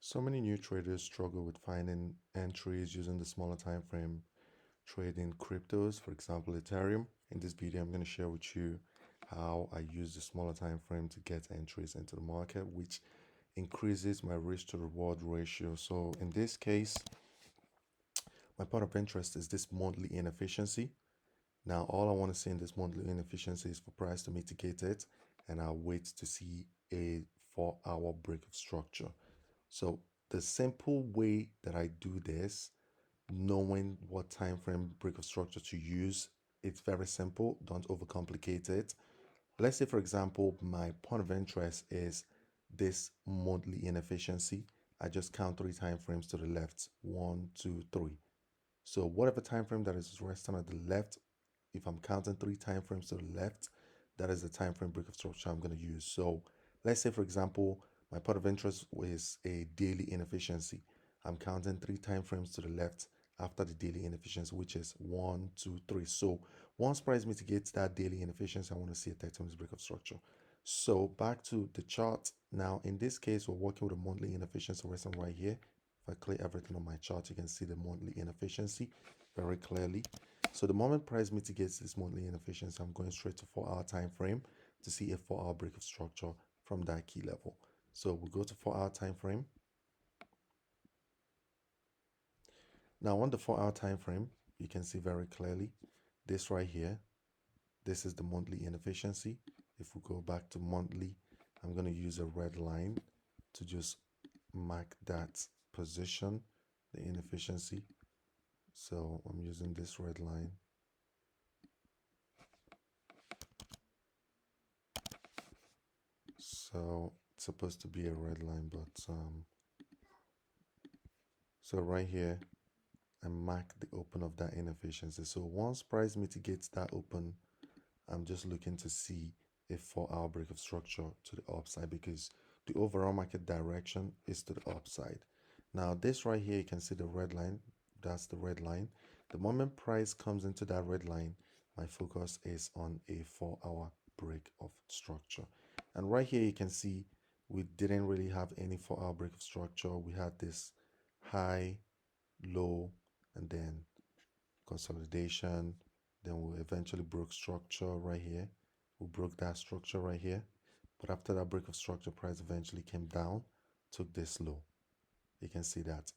So many new traders struggle with finding entries using the smaller time frame trading cryptos, for example, Ethereum. In this video, I'm going to share with you how I use the smaller time frame to get entries into the market, which increases my risk to reward ratio. So in this case, my point of interest is this monthly inefficiency. Now, all I want to see in this monthly inefficiency is for price to mitigate it, and I'll wait to see a 4-hour break of structure. So the simple way that I do this, knowing what time frame break of structure to use, it's very simple. Don't overcomplicate it. Let's say, for example, my point of interest is this monthly inefficiency. I just count 3 time frames to the left. 1, 2, 3. So whatever time frame that is resting at the left, if I'm counting 3 time frames to the left, that is the time frame break of structure I'm going to use. So let's say, for example, my point of interest is a daily inefficiency. I'm counting 3 time frames to the left after the daily inefficiency, which is 1, 2, 3. So once price mitigates that daily inefficiency, I want to see a 30 minutes break of structure. So back to the chart. Now, in this case, we're working with a monthly inefficiency resting right here. If I clear everything on my chart, you can see the monthly inefficiency very clearly. So the moment price mitigates this monthly inefficiency, I'm going straight to 4-hour time frame to see a 4-hour break of structure from that key level. So we go to 4-hour time frame. Now on the 4-hour time frame, you can see very clearly this right here. This is the monthly inefficiency. If we go back to monthly, I'm going to use a red line to just mark that position, the inefficiency. So I'm using this red line. So it's supposed to be a red line, but so right here, I mark the open of that inefficiency. So once price mitigates that open, I'm just looking to see a 4-hour break of structure to the upside because the overall market direction is to the upside. Now this right here, you can see the red line. That's the red line. The moment price comes into that red line, my focus is on a 4-hour break of structure. And right here, you can see we didn't really have any 4-hour break of structure. We had this high, low, and then consolidation. Then we eventually broke structure right here. We broke that structure right here. But after that break of structure, price eventually came down, took this low. You can see that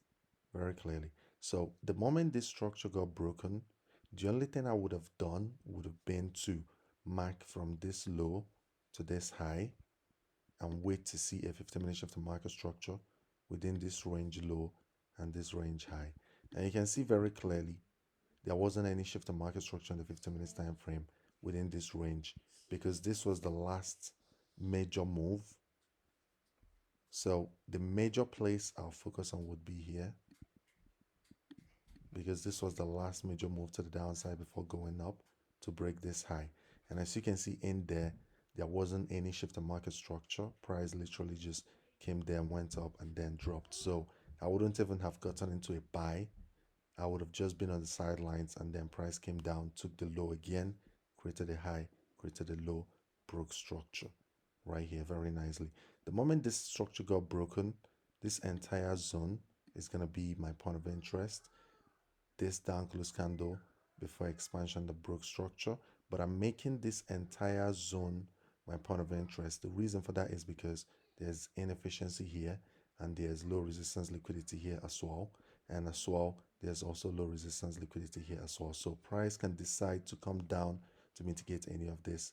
very clearly. So the moment this structure got broken, the only thing I would have done would have been to mark from this low to this high and wait to see a 15-minute shift to market structure within this range low and this range high. And you can see very clearly there wasn't any shift in market structure in the 15 minutes time frame within this range because this was the last major move. So the major place I'll focus on would be here because this was the last major move to the downside before going up to break this high. And as you can see in there, there wasn't any shift in market structure. Price literally just came there and went up and then dropped. So I wouldn't even have gotten into a buy. I would have just been on the sidelines and then price came down, took the low again, created a high, created a low, broke structure right here very nicely. The moment this structure got broken, this entire zone is going to be my point of interest. This down close candle before expansion, the broke structure, but I'm making this entire zone my point of interest. The reason for that is because there's inefficiency here and there's low resistance liquidity here as well. And as well, there's also low resistance liquidity here as well. So price can decide to come down to mitigate any of this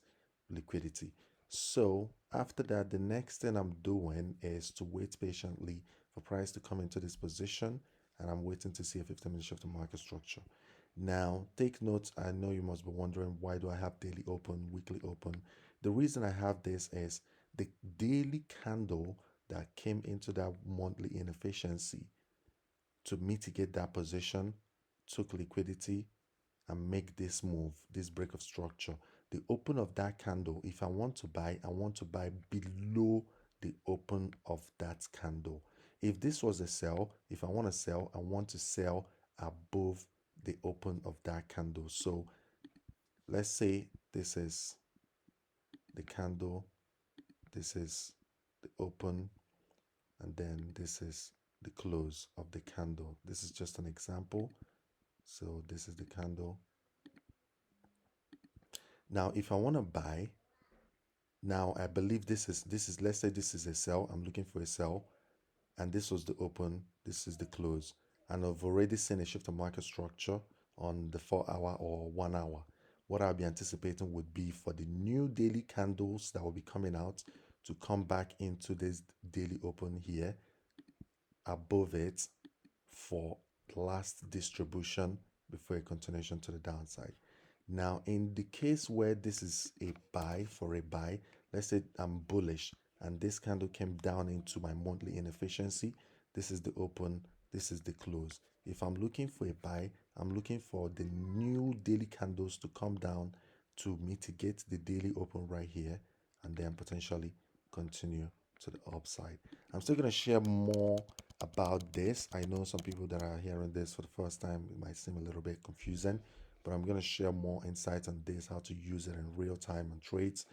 liquidity. So after that, the next thing I'm doing is to wait patiently for price to come into this position, and I'm waiting to see a 15-minute shift in market structure. Now, take note, I know you must be wondering, why do I have daily open, weekly open? The reason I have this is the daily candle that came into that monthly inefficiency to mitigate that position took liquidity and make this move, this break of structure. The open of that candle, if I want to buy, I want to buy below the open of that candle. If this was a sell, if I want to sell, I want to sell above the open of that candle. So let's say this is the candle, this is the open, and then this is the close of the candle. This is just an example. So this is the candle. Now if I want to buy, now I believe this is let's say this is a sell. I'm looking for a sell, and this was the open, this is the close, and I've already seen a shift of market structure on the 4 hour or 1 hour. What I'll be anticipating would be for the new daily candles that will be coming out to come back into this daily open here above it for last distribution before a continuation to the downside. Now, in the case where this is a buy for a buy, let's say I'm bullish and this candle came down into my monthly inefficiency. This is the open, this is the close. If I'm looking for a buy, I'm looking for the new daily candles to come down to mitigate the daily open right here and then potentially continue to the upside. I'm still going to share more about this. I know some people that are hearing this for the first time, it might seem a little bit confusing, but I'm going to share more insights on this, how to use it in real time on trades.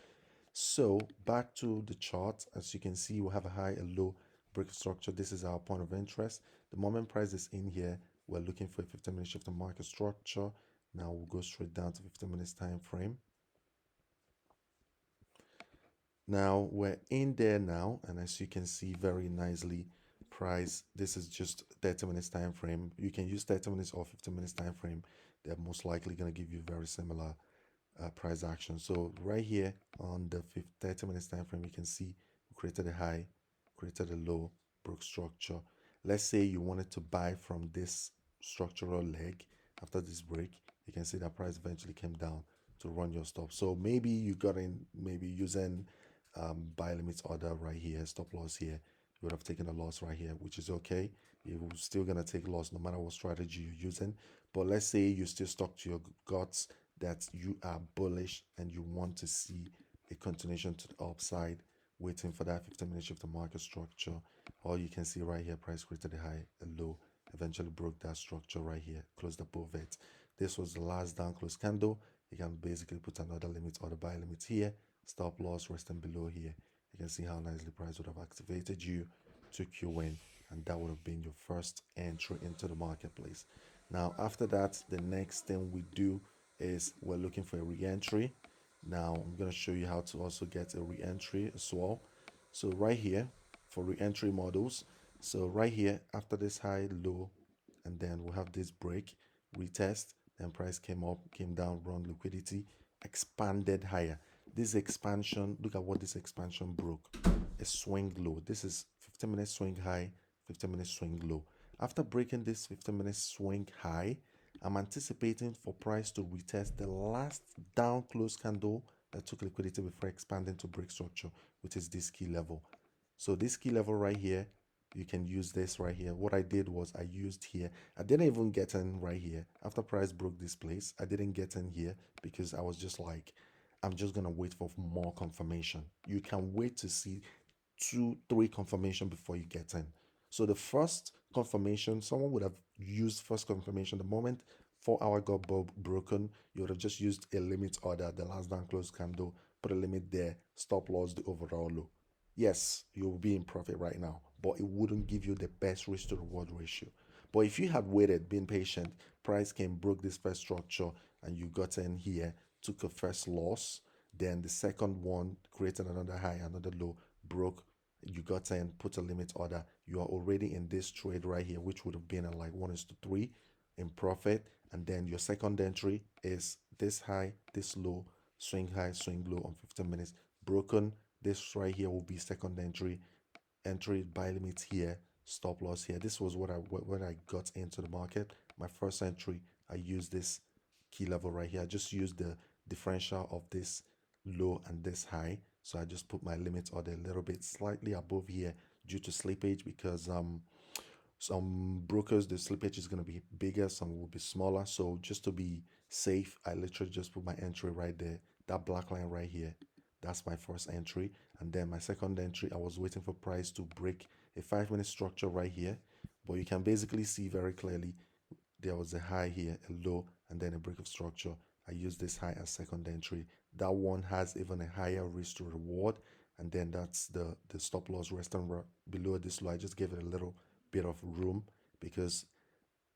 So back to the chart, as you can see, we have a high and low break structure. This is our point of interest. The moment price is in here, we're looking for a 15-minute shift in market structure. Now we'll go straight down to 15 minutes time frame. Now we're in there now, and as you can see very nicely, price, this is just 30 minutes time frame. You can use 30 minutes or 15 minutes time frame. They're most likely going to give you very similar price action. So right here on the 30 minutes time frame, you can see we created a high, created a low, broke structure. Let's say you wanted to buy from this structural leg after this break. You can see that price eventually came down to run your stop. So maybe you got in, maybe using buy limits order right here, stop loss here. You would have taken a loss right here, which is okay. You're still gonna take loss no matter what strategy you're using. But let's say you still stuck to your guts that you are bullish and you want to see a continuation to the upside, waiting for that 15-minute shift of market structure. All you can see right here, price created a high, a low, eventually broke that structure right here, closed above it. This was the last down close candle. You can basically put another limit or the buy limit here, stop loss resting below here. You can see how nicely price would have activated you, took you in, and that would have been your first entry into the marketplace. Now after that, the next thing we do is we're looking for a re-entry. Now I'm going to show you how to also get a re-entry as well. So right here for re-entry models, so right here after this high, low, and then we'll have this break, retest, then price came up, came down, run liquidity, expanded higher. This expansion, look at what this expansion broke. A swing low. This is 15-minute swing high, 15-minute swing low. After breaking this 15-minute swing high, I'm anticipating for price to retest the last down close candle that took liquidity before expanding to break structure, which is this key level. So this key level right here, you can use this right here. What I did was I used here. I didn't even get in right here. After price broke this place, I didn't get in here because I was just like, I'm just going to wait for more confirmation. You can wait to see 2, 3 confirmation before you get in. So the first confirmation, someone would have used first confirmation the moment 4 hour got broken. You would have just used a limit order, the last down close candle, put a limit there, stop loss the overall low. Yes, you'll be in profit right now, but it wouldn't give you the best risk to reward ratio. But if you had waited, been patient, price came, broke this first structure, and you got in here, took a first loss, then the second one created another high, another low, broke, you got in, put a limit order, you are already in this trade right here, which would have been at like 1:3 in profit. And then your second entry is this high, this low, swing high, swing low on 15 minutes, broken. This right here will be second entry, entry buy limit here, stop loss here. This was what when I got into the market. My first entry, I used this key level right here. I just used the differential of this low and this high. So I just put my limit order a little bit slightly above here due to slippage, because some brokers, the slippage is going to be bigger, some will be smaller. So just to be safe, I literally just put my entry right there, that black line right here. That's my first entry. And then my second entry, I was waiting for price to break a 5-minute structure right here. But you can basically see very clearly there was a high here, a low, and then a break of structure. I used this high as second entry. That one has even a higher risk to reward. And then that's the stop loss resting below this low. I just gave it a little bit of room, because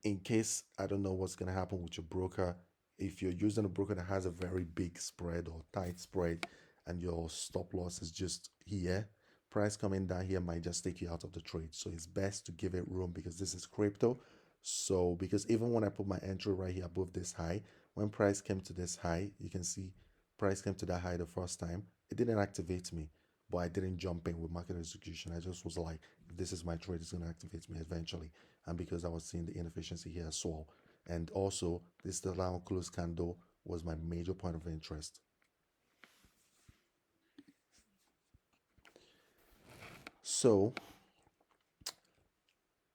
in case I don't know what's going to happen with your broker, if you're using a broker that has a very big spread or tight spread and your stop loss is just here, price coming down here might just take you out of the trade. So it's best to give it room, because this is crypto. So because even when I put my entry right here above this high, when price came to this high, you can see price came to that high the first time, it didn't activate me, but I didn't jump in with market execution. I just was like, if this is my trade, it's going to activate me eventually. And because I was seeing the inefficiency here as well, and also this the now close candle was my major point of interest. So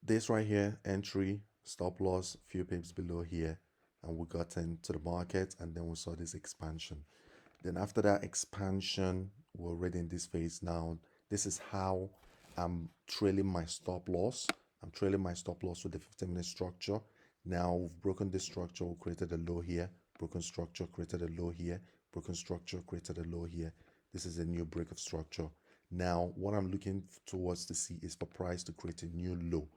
this right here, entry, stop loss, few pips below here, and we got into the market, and then we saw this expansion. Then after that expansion, we're already in this phase now. This is how I'm trailing my stop loss. I'm trailing my stop loss with the 15-minute structure. Now we've broken this structure, we created a low here, broken structure, created a low here, broken structure, created a low here. This is a new break of structure. Now what I'm looking towards to see is for price to create a new low.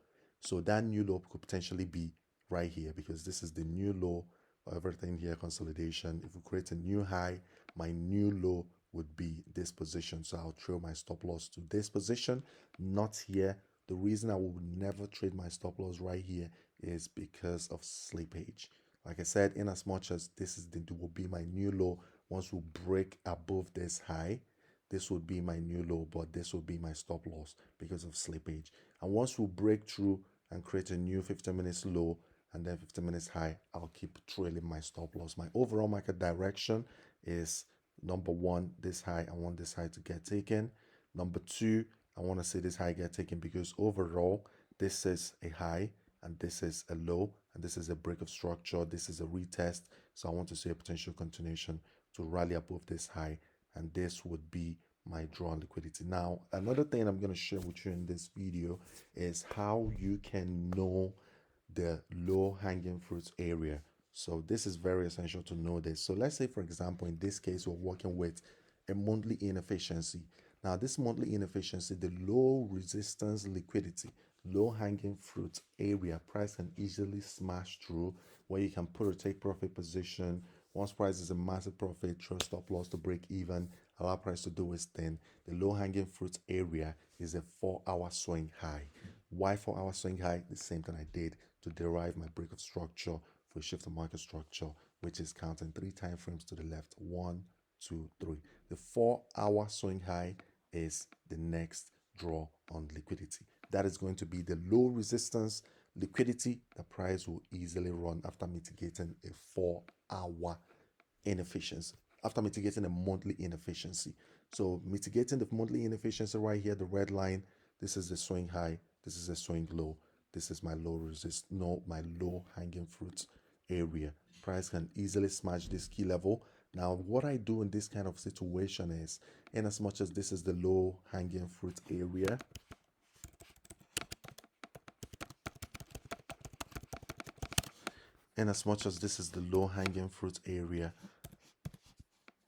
So that new low could potentially be right here, because this is the new low for everything here, consolidation. If we create a new high, my new low would be this position. So I'll trail my stop loss to this position, not here. The reason I will never trade my stop loss right here is because of slippage. Like I said, in as much as this is the will be my new low, once we break above this high, this would be my new low, but this will be my stop loss because of slippage. And once we break through and create a new 15 minutes low and then 15 minutes high, I'll keep trailing my stop loss. My overall market direction is number one, this high, I want this high to get taken. Number two, I want to see this high get taken, because overall, this is a high and this is a low and this is a break of structure. This is a retest. So I want to see a potential continuation to rally above this high, and this would be my draw on liquidity. Now, another thing I'm going to share with you in this video is how you can know the low hanging fruits area. So this is very essential to know this. So let's say, for example, in this case, we're working with a monthly inefficiency. Now, this monthly inefficiency, the low resistance liquidity, low hanging fruit area, price can easily smash through, where you can put a take profit position. Once price is a massive profit, throw stop loss to break even, allow price to do its thing. The low hanging fruit area is a 4-hour swing high. Why 4-hour swing high? The same thing I did to derive my break of structure for a shift of market structure, which is counting 3 time frames to the left. 1, 2, 3. The 4-hour swing high is the next draw on liquidity. That is going to be the low resistance liquidity. The price will easily run after mitigating a 4-hour inefficiency, after mitigating a monthly inefficiency. So mitigating the monthly inefficiency right here, the red line, this is the swing high, this is a swing low, this is my low resist, no, my low hanging fruit area. Price can easily smash this key level. Now, what I do in this kind of situation is, in as much as this is the low hanging fruit area, in as much as this is the low hanging fruit area,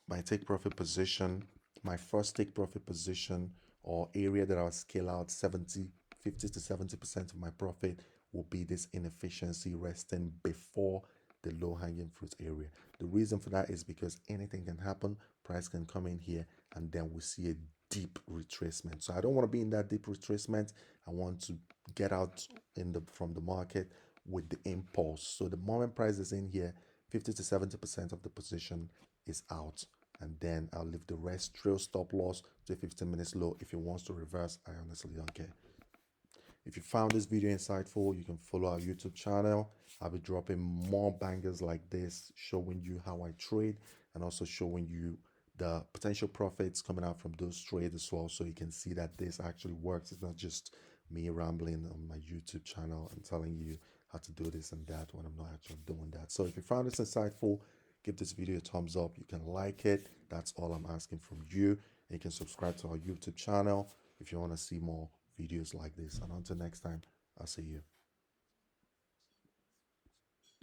my take profit position, my first take profit position or area that I'll scale out 50 to 70% of my profit will be this inefficiency resting before the low hanging fruit area. The reason for that is because anything can happen. Price can come in here and then we see a deep retracement. So I don't want to be in that deep retracement. I want to get out from the market with the impulse. So the moment price is in here, 50 to 70% of the position is out, and then I'll leave the rest, trail stop loss to a 15 minutes low. If it wants to reverse, I honestly don't care. If you found this video insightful, you can follow our YouTube channel. I'll be dropping more bangers like this, showing you how I trade and also showing you the potential profits coming out from those trades as well, so you can see that this actually works. It's not just me rambling on my YouTube channel and telling you how to do this and that when I'm not actually doing that. So if you found this insightful, give this video a thumbs up. You can like it. That's all I'm asking from you. And you can subscribe to our YouTube channel if you want to see more videos like this. And until next time, I'll see you.